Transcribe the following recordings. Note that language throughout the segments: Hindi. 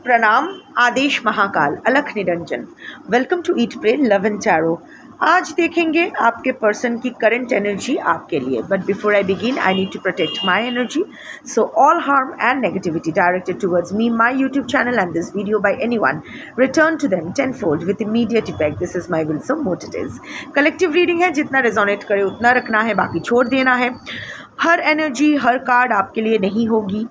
प्रणाम, आदेश महाकाल, अलख निरंजन। Welcome to eat pray love and tarot. आज देखेंगे आपके पर्सन की करंट एनर्जी आपके लिए। But before I begin I need to protect my energy, so all harm and negativity directed towards me, my YouTube channel and this video by anyone, return to them tenfold with immediate effect. This is my will, so what it is. Collective reading है, जितना रेजोनेट करे उतना रखना है, बाकी छोड़ देना है। हर एनर्जी, हर कार्ड आपके लिए नहीं होगी।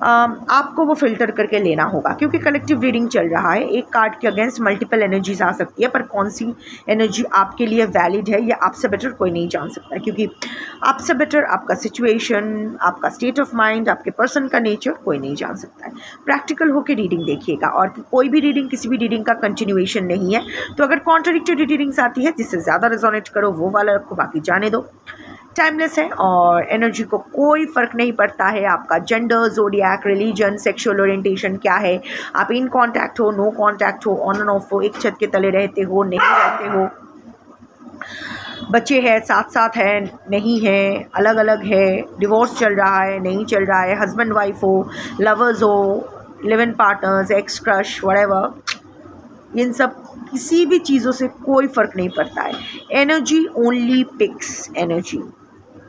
आपको वो फिल्टर करके लेना होगा, क्योंकि कलेक्टिव रीडिंग चल रहा है। एक कार्ड के अगेंस्ट मल्टीपल एनर्जीज आ सकती है, पर कौन सी एनर्जी आपके लिए वैलिड है ये आपसे बेटर कोई नहीं जान सकता, क्योंकि आपसे बेटर आपका सिचुएशन, आपका स्टेट ऑफ माइंड, आपके पर्सन का नेचर कोई नहीं जान सकता है। प्रैक्टिकल होकर रीडिंग देखिएगा, और कोई भी रीडिंग किसी भी रीडिंग का कंटिन्यूएशन नहीं है। तो अगर कॉन्ट्राडिक्टरी रीडिंग्स आती है जिससे ज़्यादा रेजोनेट करो वो वाला रखो, बाकी जाने दो। टाइमलेस है और एनर्जी को कोई फ़र्क नहीं पड़ता है आपका gender, zodiac, religion, sexual orientation क्या है, आप इन कांटेक्ट हो, नो कांटेक्ट हो, ऑन एंड ऑफ हो, एक छत के तले रहते हो, नहीं रहते हो, बच्चे हैं, साथ साथ है, नहीं है, अलग अलग है, डिवोर्स चल रहा है, नहीं चल रहा है, हस्बैंड वाइफ हो, लवर्स हो, live in partners, ex crush, whatever, इन सब किसी भी चीज़ों से कोई फ़र्क नहीं पड़ता है। Energy only picks energy.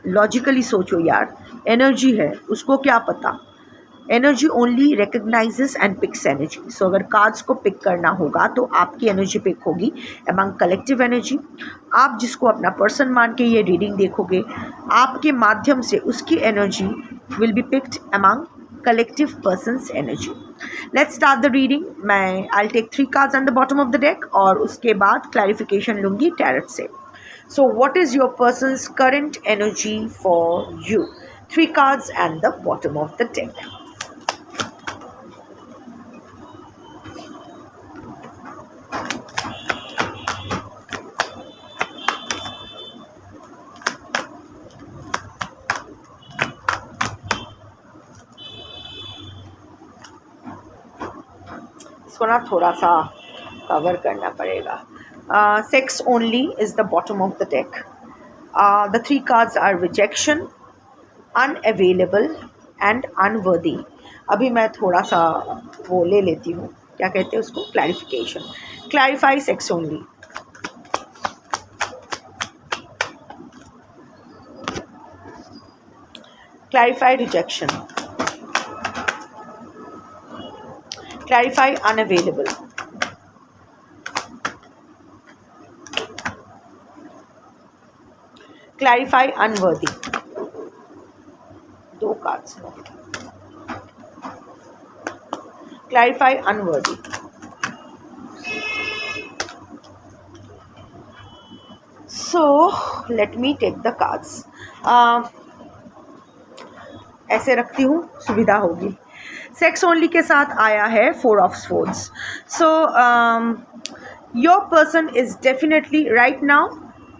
Logically सोचो यार, एनर्जी है, उसको क्या पता। Energy only recognises and picks energy. सो अगर कार्ड्स को पिक करना होगा तो आपकी एनर्जी पिक होगी अमंग कलेक्टिव एनर्जी। आप जिसको अपना पर्सन मान के ये रीडिंग देखोगे, आपके माध्यम से उसकी energy will be picked among collective person's energy. Let's start the reading. I'll take 3 cards on the bottom of the deck और उसके बाद clarification लूँगी tarot से. So what is your person's current energy for you? 3 cards and the bottom of the deck. इसको ना थोड़ा सा कवर करना पड़ेगा। Sex only is the bottom of the deck. The 3 cards are rejection, unavailable and unworthy. अभी मैं थोड़ा सा वो ले लेती हूँ, क्या कहते हैं उसको, clarification. Clarify sex only. Clarify rejection. Clarify unavailable. Clarify unworthy. 2 cards. Clarify unworthy. So let me take the cards. ऐसे रखती हूँ, सुविधा होगी। सेक्स ओनली के साथ आया है 4 of Swords. So your person is definitely right now,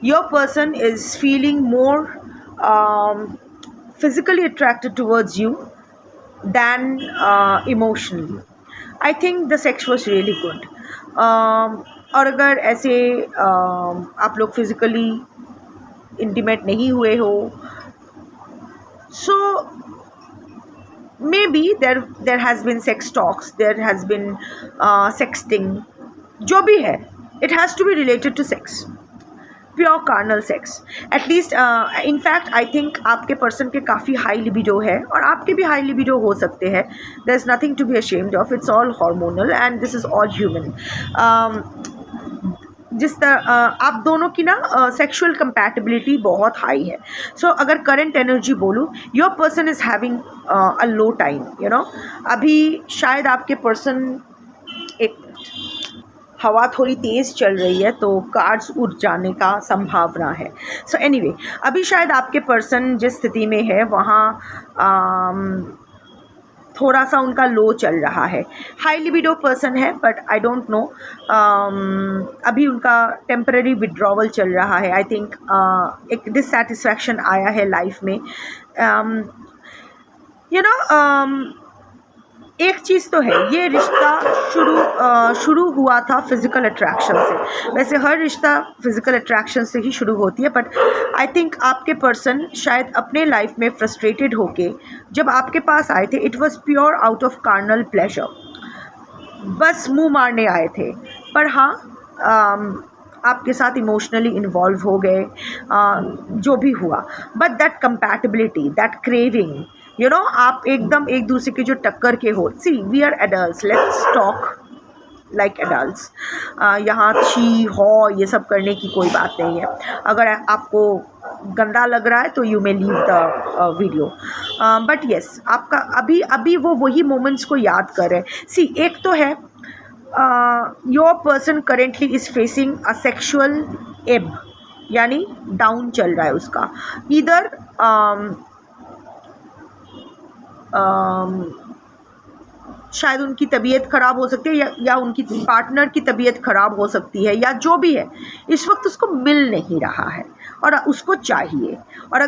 your person is feeling more physically attracted towards you than emotionally. I think the sex was really good. और अगर ऐसे आप लोग फिजिकली इंटीमेट नहीं हुए हो, so maybe there has been sex talks, there has been sexting, जो भी है, it has to be related to sex, pure carnal sex at least. In fact I think आपके person के काफ़ी high libido है, और आपके भी high libido हो सकते हैं. there is nothing to be ashamed of, it's all hormonal and this is all human. जिस तरह आप दोनों की ना सेक्सुअल कंपैटिबिलिटी बहुत हाई है. सो अगर करंट एनर्जी बोलूँ, your person is having a low time, you know. अभी शायद आपके पर्सन, एक हवा थोड़ी तेज़ चल रही है तो कार्ड्स उड़ जाने का संभावना है. सो एनीवे, अभी शायद आपके पर्सन जिस स्थिति में है वहाँ थोड़ा सा उनका लो चल रहा है. हाई लिबिडो पर्सन है, बट आई डोंट नो, अभी उनका टेम्पररी विड्रॉवल चल रहा है. आई थिंक एक डिससेटिस्फैक्शन आया है लाइफ में. यू नो, एक चीज़ तो है, ये रिश्ता शुरू हुआ था फिज़िकल अट्रैक्शन से. वैसे हर रिश्ता फिज़िकल अट्रैक्शन से ही शुरू होती है, बट आई थिंक आपके पर्सन शायद अपने लाइफ में फ्रस्ट्रेटेड होके जब आपके पास आए थे, it was pure out of carnal pleasure. बस मुंह मारने आए थे, पर हाँ आपके साथ इमोशनली इन्वॉल्व हो गए, जो भी हुआ, but that compatibility, that craving, आप एकदम एक दूसरे के जो टक्कर के हो। See we are adults, let's talk like adults. यहाँ छी हो ये सब करने की कोई बात नहीं है। अगर आपको गंदा लग रहा है तो you may leave the video, but yes आपका अभी वो वही मोमेंट्स को याद कर रहे हैं। सी एक तो है your person currently is facing a sexual एब, यानी डाउन चल रहा है उसका। इधर शायद उनकी तबीयत ख़राब हो सकती है, या उनकी पार्टनर की तबीयत ख़राब हो सकती है, या जो भी है इस वक्त उसको मिल नहीं रहा है और उसको चाहिए। और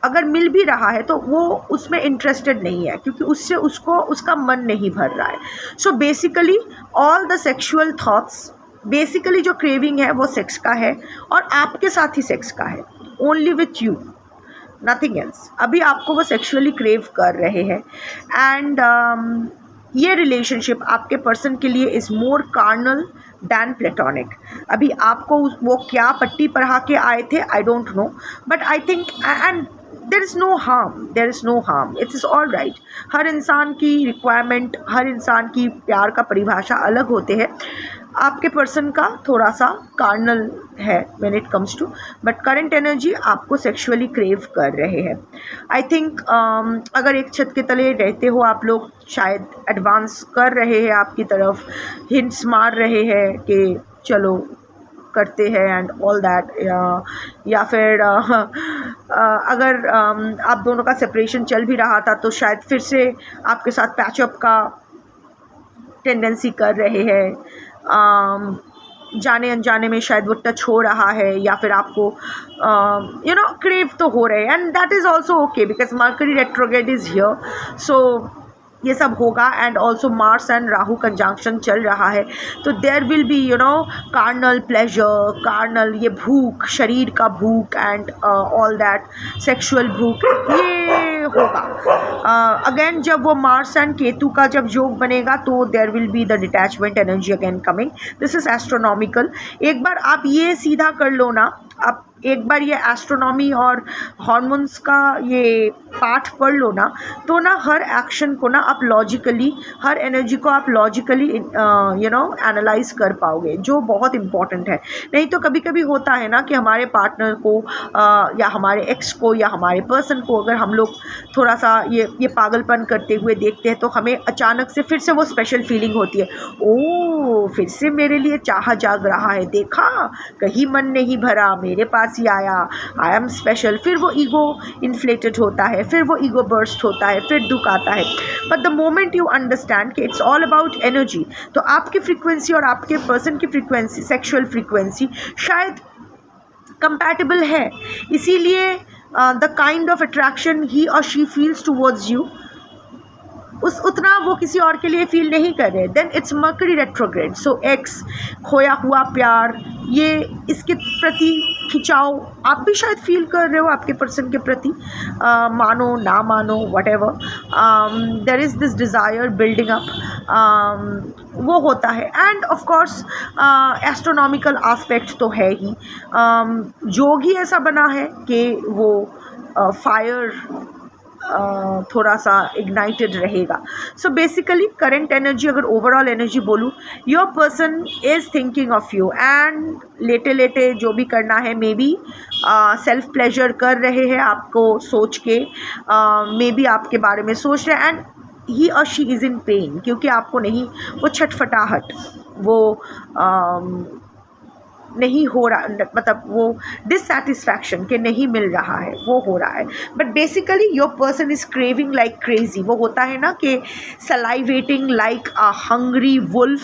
अगर मिल भी रहा है तो वो उसमें इंटरेस्टेड नहीं है, क्योंकि उससे उसका मन नहीं भर रहा है। So basically all the sexual thoughts, basically जो क्रेविंग है वो सेक्स का है, और आपके साथ ही सेक्स का है, only with you, nothing else. अभी आपको वो सेक्सुअली क्रेव कर रहे हैं, एंड ये रिलेशनशिप आपके पर्सन के लिए is more carnal than platonic. अभी आपको वो क्या पट्टी पढ़ा के आए थे I don't know, but I think and there is no harm, it is all right. हर इंसान की रिक्वायरमेंट, हर इंसान की प्यार का परिभाषा अलग होते हैं। आपके पर्सन का थोड़ा सा कार्नल है when it comes to, but current energy आपको सेक्सुअली क्रेव कर रहे हैं। आई थिंक अगर एक छत के तले रहते हो आप लोग, शायद एडवांस कर रहे हैं आपकी तरफ, हिंट्स मार रहे हैं कि चलो करते हैं एंड ऑल दैट, या फिर अगर आप दोनों का सेपरेशन चल भी रहा था तो शायद फिर से आपके साथ पैचअप का टेंडेंसी कर रहे हैं। जाने अनजाने में शायद वो टच हो रहा है, या फिर आपको क्रेव तो हो रहे हैं, and that is also okay because Mercury retrograde is here. So ये सब होगा, and also Mars and Rahu conjunction चल रहा है, तो there will be carnal pleasure, carnal ये भूख, शरीर का भूख, एंड ऑल दैट सेक्सुअल भूख ये होगा। अगेन जब वो मार्स एंड केतु का जब योग बनेगा तो there will be the detachment energy again coming. This is astronomical. एक बार आप ये सीधा कर लो ना, आप एक बार ये एस्ट्रोनॉमी और हॉर्मोन्स का ये पाठ पढ़ लो ना, तो ना हर एक्शन को ना आप लॉजिकली, हर एनर्जी को आप लॉजिकली एनालाइज कर पाओगे, जो बहुत इम्पॉर्टेंट है। नहीं तो कभी कभी होता है ना कि हमारे पार्टनर को या हमारे एक्स को या हमारे पर्सन को अगर हम लोग थोड़ा सा ये पागलपन करते हुए देखते हैं तो हमें अचानक से फिर से वो स्पेशल फीलिंग होती है, ओ फिर से मेरे लिए चाह जाग रहा है, देखा कहीं मन नहीं भरा, मेरे पास ही आया, आई एम स्पेशल। फिर वो ईगो इन्फ्लेटेड होता है, फिर वो ईगो बर्स्ट होता है, फिर दुख आता है। But the moment you understand कि इट्स ऑल अबाउट एनर्जी, तो आपकी फ्रीक्वेंसी और आपके पर्सन की फ्रीक्वेंसी, सेक्सुअल फ्रीक्वेंसी शायद कंपैटिबल है, इसीलिए द काइंड ऑफ अट्रैक्शन ही और शी फील्स टूवर्ड्स यू उतना वो किसी और के लिए फील नहीं कर रहे। Then it's Mercury retrograde. So ex, खोया हुआ प्यार, ये इसके प्रति खिंचाव आप भी शायद फील कर रहे हो आपके पर्सन के प्रति, मानो ना मानो what ever, there is this desire building up, वो होता है। End of course astronomical aspect तो है ही, योग ही ऐसा बना है कि वो फायर थोड़ा सा इग्नाइटेड रहेगा। सो बेसिकली करंट एनर्जी, अगर ओवरऑल एनर्जी बोलूँ, your person is thinking of you, and लेटे लेटे जो भी करना है, मे बी सेल्फ प्लेजर कर रहे हैं आपको सोच के, मे बी आपके बारे में सोच रहे हैं, एंड ही और शी इज़ इन पेन, क्योंकि आपको नहीं वो छटफटाहट, वो नहीं हो रहा, मतलब वो डिससेटिस्फैक्शन के नहीं मिल रहा है, वो हो रहा है। But basically your person is craving like crazy. वो होता है ना कि सलाइवेटिंग लाइक अ हंग्री वुल्फ,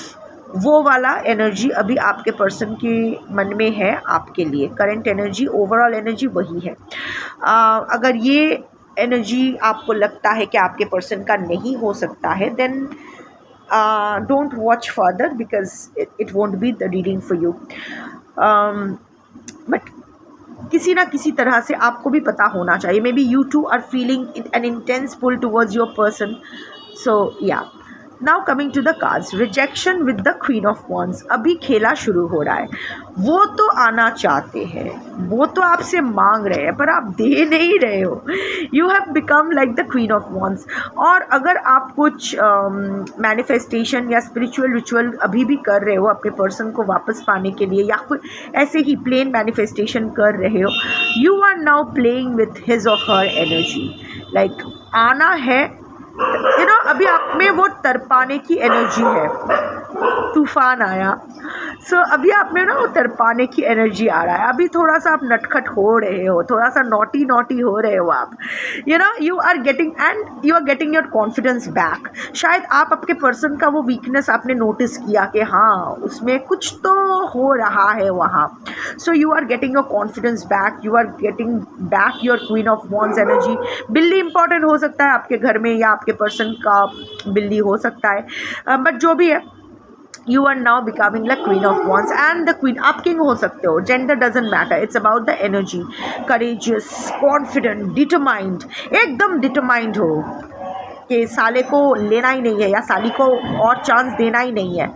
वो वाला एनर्जी अभी आपके पर्सन के मन में है आपके लिए। करंट एनर्जी, ओवरऑल एनर्जी वही है। अगर ये एनर्जी आपको लगता है कि आपके पर्सन का नहीं हो सकता है, then don't watch further because it won't be the reading for you. But किसी ना किसी तरह से आपको भी पता होना चाहिए, may be you two are feeling an intense pull towards your person. So yeah, now coming to the cards, rejection with the queen of wands. अभी खेला शुरू हो रहा है, वो तो आना चाहते हैं, वो तो आपसे मांग रहे हैं पर आप दे नहीं रहे हो। You have become like the queen of wands. और अगर आप कुछ मैनिफेस्टेशन या स्पिरिचुअल रिचुअल अभी भी कर रहे हो अपने पर्सन को वापस पाने के लिए, या फिर ऐसे ही प्लेन मैनिफेस्टेशन कर रहे हो, you are now playing with his or her energy. Like आना है, अभी आप में वो तरपाने की एनर्जी है, तूफान आया, सो अभी आप में ना वो तरपाने की एनर्जी आ रहा है। अभी थोड़ा सा आप नटखट हो रहे हो, थोड़ा सा नॉटी हो रहे हो आप, you are getting your confidence back. शायद आप आपके पर्सन का वो वीकनेस आपने नोटिस किया कि हाँ उसमें कुछ तो हो रहा है वहाँ, so you are getting your confidence back, you are getting back your queen of wands energy. Really important हो सकता है आपके घर में, या आपके पर्सन का बिल्ली हो सकता है, बट जो भी है, you are now becoming like queen of wands and the queen। आप king हो सकते हो, gender doesn't matter, it's about the energy, courageous, confident, determined, एकदम determined हो कि साले को लेना ही नहीं है या साली को और चांस देना ही नहीं है।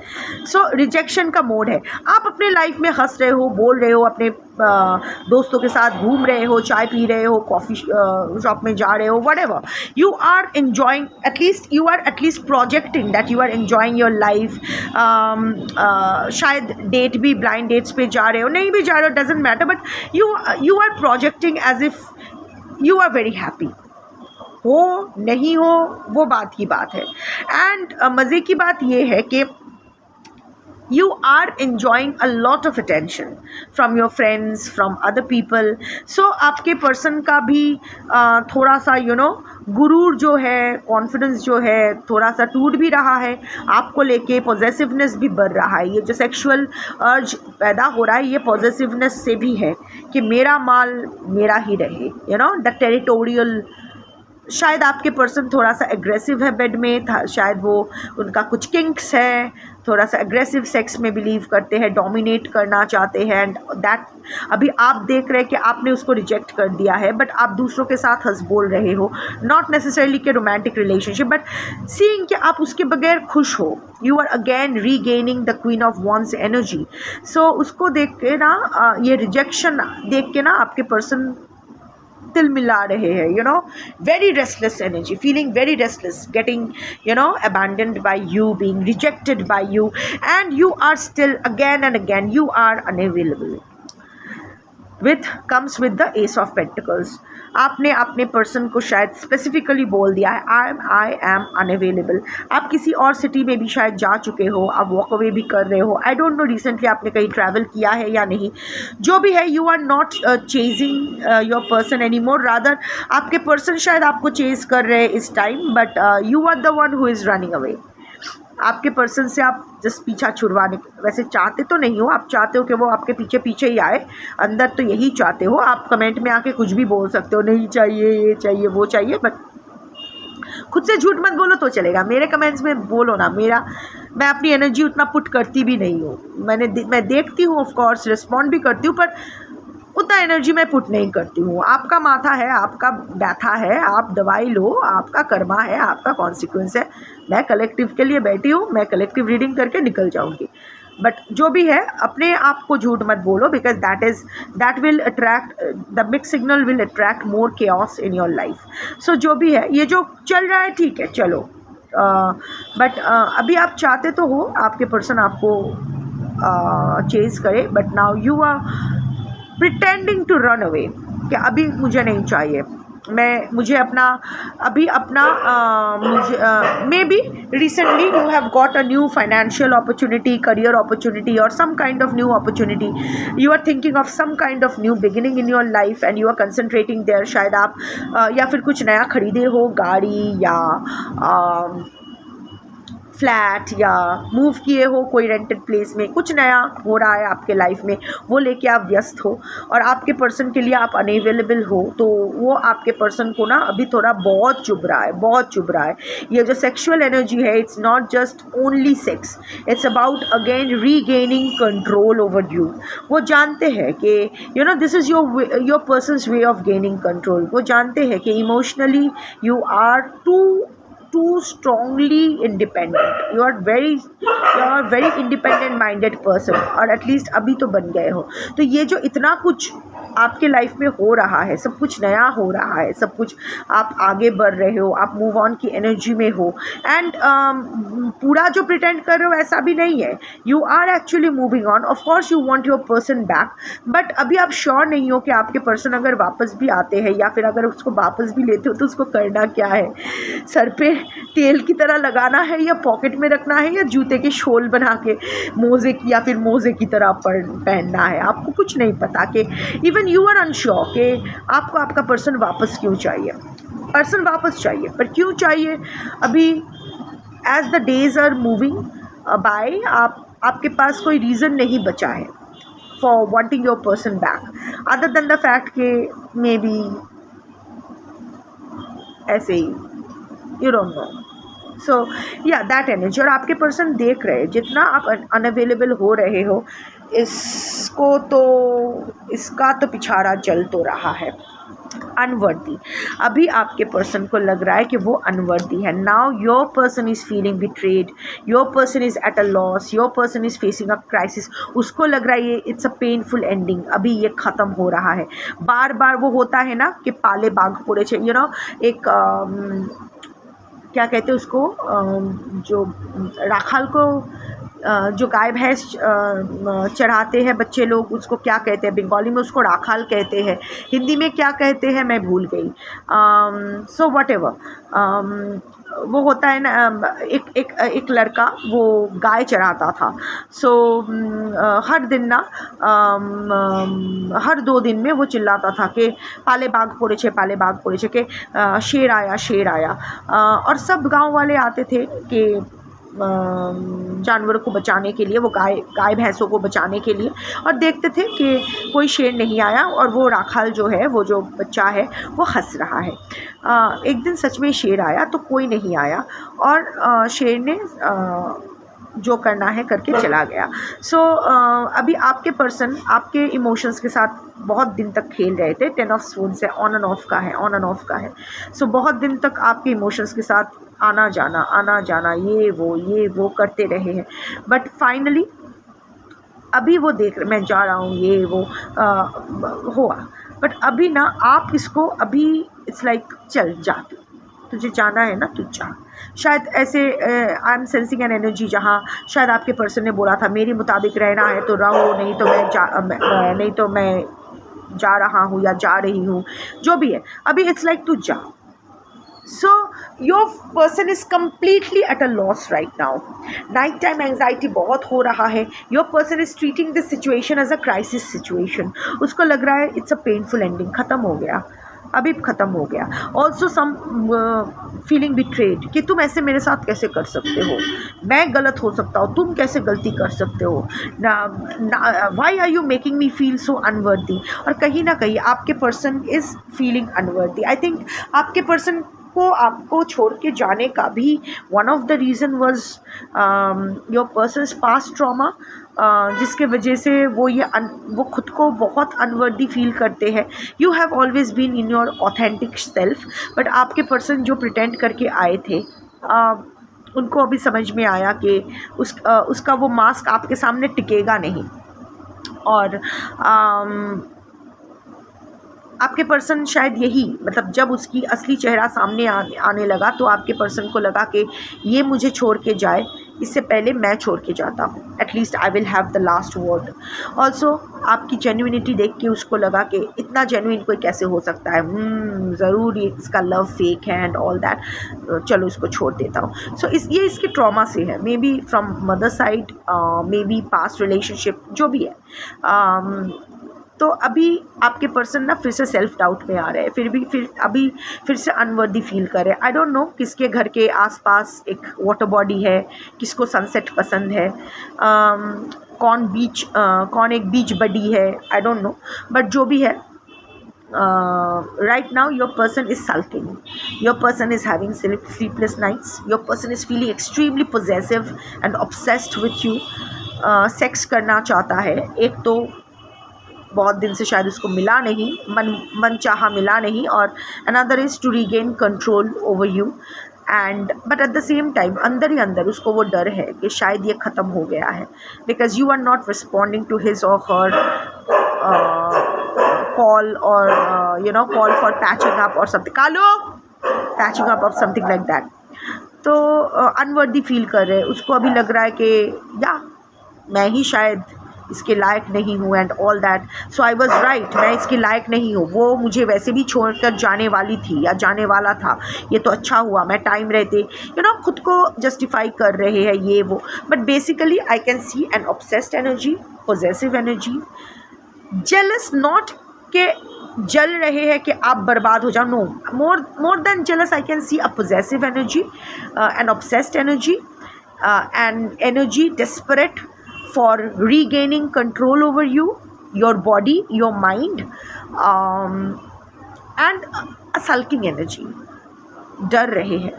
सो रिजेक्शन का मोड है। आप अपने लाइफ में हंस रहे हो, बोल रहे हो, अपने दोस्तों के साथ घूम रहे हो, चाय पी रहे हो, कॉफ़ी शॉप में जा रहे हो, whatever, you are enjoying, at least projecting that you are enjoying your life. शायद डेट भी, ब्लाइंड डेट्स पे जा रहे हो, नहीं भी जा रहे हो, doesn't matter, but you are projecting as if you are very happy. हो नहीं हो वो बात की बात है। एंड मज़े की बात ये है कि you are enjoying a lot of attention from your friends, from other people। so आपके पर्सन का भी थोड़ा सा गुरूर जो है, कॉन्फिडेंस जो है, थोड़ा सा टूट भी रहा है आपको लेके, पॉजेसिवनेस भी बढ़ रहा है। ये जो सेक्सुअल अर्ज पैदा हो रहा है, ये पॉजेसिवनेस से भी है कि मेरा माल मेरा ही रहे, द टेरिटोरियल। शायद आपके पर्सन थोड़ा सा एग्रेसिव है बेड में, शायद वो उनका कुछ किंक्स है, थोड़ा सा एग्रेसिव सेक्स में बिलीव करते हैं, डोमिनेट करना चाहते हैं, एंड दैट अभी आप देख रहे हैं कि आपने उसको रिजेक्ट कर दिया है, बट आप दूसरों के साथ हंस बोल रहे हो, नॉट नेसेसरली के रोमांटिक रिलेशनशिप, बट सीइंग कि आप उसके बगैर खुश हो। You are again regaining the queen of wands energy. So उसको देख के ना, ये रिजेक्शन देख के ना आपके पर्सन तिल मिला रहे हैं, very restless energy, feeling very restless, getting abandoned by you, being rejected by you, and you are still again and again you are unavailable। comes with the Ace of Pentacles। आपने अपने पर्सन को शायद स्पेसिफिकली बोल दिया है आई एम अनअवेलेबल। आप किसी और सिटी में भी शायद जा चुके हो, आप वॉक अवे भी कर रहे हो, आई डोंट नो रिसेंटली आपने कहीं ट्रैवल किया है या नहीं, जो भी है, you are not chasing your person any more, rather आपके पर्सन शायद आपको चेज कर रहे हैं इस time, but you are the one who is running away. आपके पर्सन से आप जस्ट पीछा छुड़वाने, वैसे चाहते तो नहीं हो, आप चाहते हो कि वो आपके पीछे पीछे ही आए, अंदर तो यही चाहते हो। आप कमेंट में आके कुछ भी बोल सकते हो, नहीं चाहिए, ये चाहिए, वो चाहिए, बट खुद से झूठ मत बोलो तो चलेगा। मेरे कमेंट्स में बोलो ना, मैं अपनी एनर्जी उतना पुट करती भी नहीं हूँ। मैं देखती हूँ, ऑफ कोर्स रिस्पॉन्ड भी करती हूँ, पर उतना एनर्जी मैं पुट नहीं करती हूँ। आपका माथा है, आपका बैठा है, आप दवाई लो, आपका कर्मा है, आपका कॉन्सिक्वेंस है। मैं कलेक्टिव के लिए बैठी हूँ, मैं कलेक्टिव रीडिंग करके निकल जाऊँगी, बट जो भी है अपने आप को झूठ मत बोलो, because that will attract, the mix signal will attract more chaos in your life. So जो भी है, ये जो चल रहा है ठीक है, चलो, बट अभी आप चाहते तो हो आपके पर्सन आपको चेज करे, but now you are pretending to run away कि अभी मुझे नहीं चाहिए, मुझे maybe recently you have got a new financial opportunity, career opportunity और some kind of new opportunity. You are thinking of some kind of new beginning in your life and you are concentrating there. शायद आप या फिर कुछ नया खरीदे हो, गाड़ी या फ्लैट, या मूव किए हो कोई रेंटेड प्लेस में, कुछ नया हो रहा है आपके लाइफ में, वो लेके आप व्यस्त हो और आपके पर्सन के लिए आप अनअवेलेबल हो, तो वो आपके पर्सन को ना अभी थोड़ा बहुत चुभ रहा है। ये जो सेक्सुअल एनर्जी है, it's not just only sex, it's about again regaining control over you. वो जानते हैं कि this is your person's way of gaining control. वो जानते हैं कि emotionally you are too too strongly independent. You are very independent minded person, और एटलीस्ट अभी तो बन गए हो. तो ये जो इतना कुछ आपके लाइफ में हो रहा है, सब कुछ नया हो रहा है, सब कुछ आप आगे बढ़ रहे हो, आप मूव ऑन की एनर्जी में हो. एंड पूरा जो प्रिटेंड कर रहे हो ऐसा भी नहीं है. You are actually moving on. Of course you want your person back, but अभी आप श्योर नहीं हो कि आपके पर्सन अगर वापस भी आते हैं, या फिर अगर उसको वापस भी लेते हो तो उसको करना क्या है. सर पे तेल की तरह लगाना है, या पॉकेट में रखना है, या जूते के शोल बना के मोज़े की, या फिर मोज़े की तरह पहनना है. आपको कुछ नहीं पता कि इवन यू आर अनश्योर कि आपको आपका पर्सन वापस क्यों चाहिए. पर्सन वापस चाहिए, पर क्यों चाहिए. अभी as the days are moving by, आपके पास कोई रीज़न नहीं बचा है for wanting your person back, other than the fact कि मे बी ऐसे ही, you don't know. So yeah that energy. और आपके पर्सन देख रहे हैं जितना आप अनअवेलेबल हो रहे हो, इसका तो पिछाड़ा चल तो रहा है. अनवर्दी. अभी आपके पर्सन को लग रहा है कि वो अनवर्दी है. Now your person is feeling betrayed, your person is at a loss, your person is facing a crisis. उसको लग रहा है ये इट्स अ पेनफुल एंडिंग, अभी ये ख़त्म हो रहा है. बार बार वो होता है ना कि पाले बाग पूरे यू नो, एक क्या कहते हैं उसको, जो राखाल को जो गाय भैंस चढ़ाते हैं बच्चे लोग, उसको क्या कहते हैं. बंगाली में उसको राखाल कहते हैं, हिंदी में क्या कहते हैं मैं भूल गई. सो वट एवर वो होता है ना, एक लड़का वो गाय चराता था. सो हर दिन ना हर 2 दिन में वो चिल्लाता था कि पाले बाग पड़े छे कि शेर आया. और सब गांव वाले आते थे कि जानवरों को बचाने के लिए, वो गाय भैंसों को बचाने के लिए, और देखते थे कि कोई शेर नहीं आया, और वो राखाल जो है, वो जो बच्चा है, वो हंस रहा है. एक दिन सच में शेर आया तो कोई नहीं आया, और शेर ने जो करना है करके चला गया. सो अभी आपके पर्सन आपके इमोशंस के साथ बहुत दिन तक खेल रहे थे. 10 ऑफ स्पून्स है, ऑन एंड ऑफ का है. सो बहुत दिन तक आपके इमोशंस के साथ आना जाना ये वो करते रहे हैं. बट फाइनली अभी वो देख रहे, मैं जा रहा हूँ, ये वो हुआ. बट अभी ना आप इसको अभी इट्स लाइक चल जा, तुझे जाना है ना, तू जा. शायद ऐसे I am sensing an energy जहाँ शायद आपके पर्सन ने बोला था मेरे मुताबिक रहना है तो रहो, नहीं तो मैं जा रहा हूँ या जा रही हूँ, जो भी है. अभी इट्स लाइक तू जा. So your person is completely at a loss right now. Night time anxiety बहुत हो रहा है. Your person is treating this situation as a crisis situation. उसको लग रहा है it's a painful ending, ख़त्म हो गया, अभी ख़त्म हो गया. ऑल्सो सम फीलिंग बिट्रेड कि तुम ऐसे मेरे साथ कैसे कर सकते हो, मैं गलत हो सकता हूँ, तुम कैसे गलती कर सकते हो ना, why are you making me feel so unworthy. और कहीं ना कहीं आपके person is feeling unworthy. I think आपके पर्सन को आपको छोड़ के जाने का भी one of the reason was your person's past trauma, जिसके वजह से वो खुद को बहुत अनवर्दी फील करते हैं. You have always been in your authentic self, but आपके पर्सन जो प्रिटेंड करके आए थे उनको अभी समझ में आया कि उसका वो मास्क आपके सामने टिकेगा नहीं. और आपके पर्सन शायद यही, मतलब जब उसकी असली चेहरा सामने आने लगा तो आपके पर्सन को लगा कि ये मुझे छोड़ के जाए, इससे पहले मैं छोड़ के जाता हूँ, at least I will have the last word. Also आपकी जेन्युइनिटी देख के उसको लगा कि इतना जेन्युइन कोई कैसे हो सकता है, ज़रूर ये इसका लव फेक है एंड ऑल दैट, चलो इसको छोड़ देता हूँ. सो ये इसके ट्रॉमा से है, may be from mother side, may be past relationship, जो भी है. तो अभी आपके पर्सन ना फिर से सेल्फ डाउट में आ रहे हैं, फिर से अनवर्दी फील कर रहे हैं. आई डोंट नो किसके घर के आसपास एक वाटर बॉडी है, किसको सनसेट पसंद है, कौन एक बीच बडी है, आई डोंट नो. बट जो भी है, right now your person is sulking, your person is having sleepless nights, your person is feeling extremely possessive and obsessed with you. Sex करना चाहता है. एक तो बहुत दिन से शायद उसको मिला नहीं, मन चाहा मिला नहीं, और another is to regain control over you. And but at the same time अंदर ही अंदर उसको वो डर है कि शायद ये ख़त्म हो गया है, because you are not responding to his or her call or call for patching up or something, कालो patching up or something like that. तो अनवर्दी फील कर रहे हैं, उसको अभी लग रहा है कि या मैं ही शायद इसके लायक नहीं हूँ and all that, so I was right, मैं इसके लायक नहीं हूँ, वो मुझे वैसे भी छोड़कर जाने वाली थी या जाने वाला था, ये तो अच्छा हुआ मैं टाइम रहते खुद को जस्टिफाई कर रहे हैं ये वो। But basically I can see an obsessed energy, possessive energy, jealous not के जल रहे हैं कि आप बर्बाद हो जाओ, no, more than jealous I can see a possessive energy, an obsessed energy, an energy desperate for regaining control over you, your body, your mind, and a sulking energy, डर रहे हैं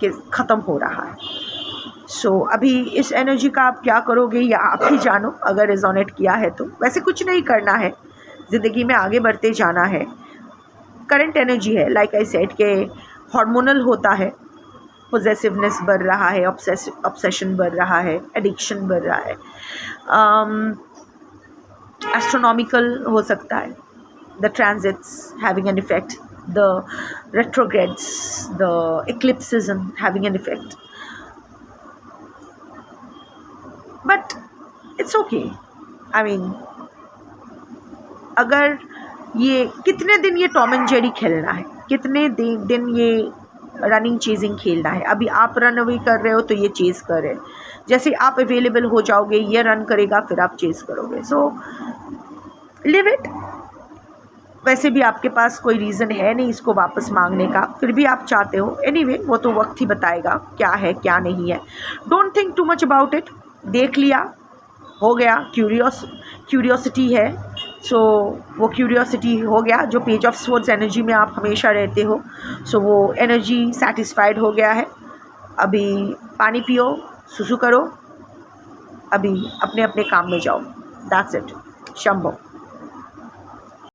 कि ख़त्म हो रहा है। सो अभी इस एनर्जी का आप क्या करोगे या आप ही जानो, अगर रेजोनेट किया है तो। वैसे कुछ नहीं करना है, ज़िंदगी में आगे बढ़ते जाना है। करंट एनर्जी है, लाइक आई सेड, के हार्मोनल होता है, पोजेसिवनेस बढ़ रहा है, ऑब्सेशन बढ़ रहा है, एडिक्शन बढ़ रहा है, एस्ट्रोनॉमिकल हो सकता है, the transits having an effect, the retrogrades, the eclipses having an effect, but it's okay. I mean, अगर ये कितने दिन ये टॉम एंड जेरी खेलना है, कितने दिन ये रनिंग चेजिंग खेलना है। अभी आप रन अवे कर रहे हो तो ये चेज़ कर रहे हैं, जैसे आप अवेलेबल हो जाओगे ये रन करेगा, फिर आप चेज़ करोगे। So live it. वैसे भी आपके पास कोई रीज़न है नहीं इसको वापस मांगने का, फिर भी आप चाहते हो। एनीवे, वो तो वक्त ही बताएगा क्या है क्या नहीं है। Don't think too much about it. देख लिया, हो गया, क्यूरियोसिटी है, सो वो क्यूरियोसिटी हो गया। जो पेज ऑफ स्वॉर्ड्स एनर्जी में आप हमेशा रहते हो, सो वो एनर्जी सेटिस्फाइड हो गया है। अभी पानी पियो, सुसु करो, अभी अपने अपने काम में जाओ। That's it. शंभो।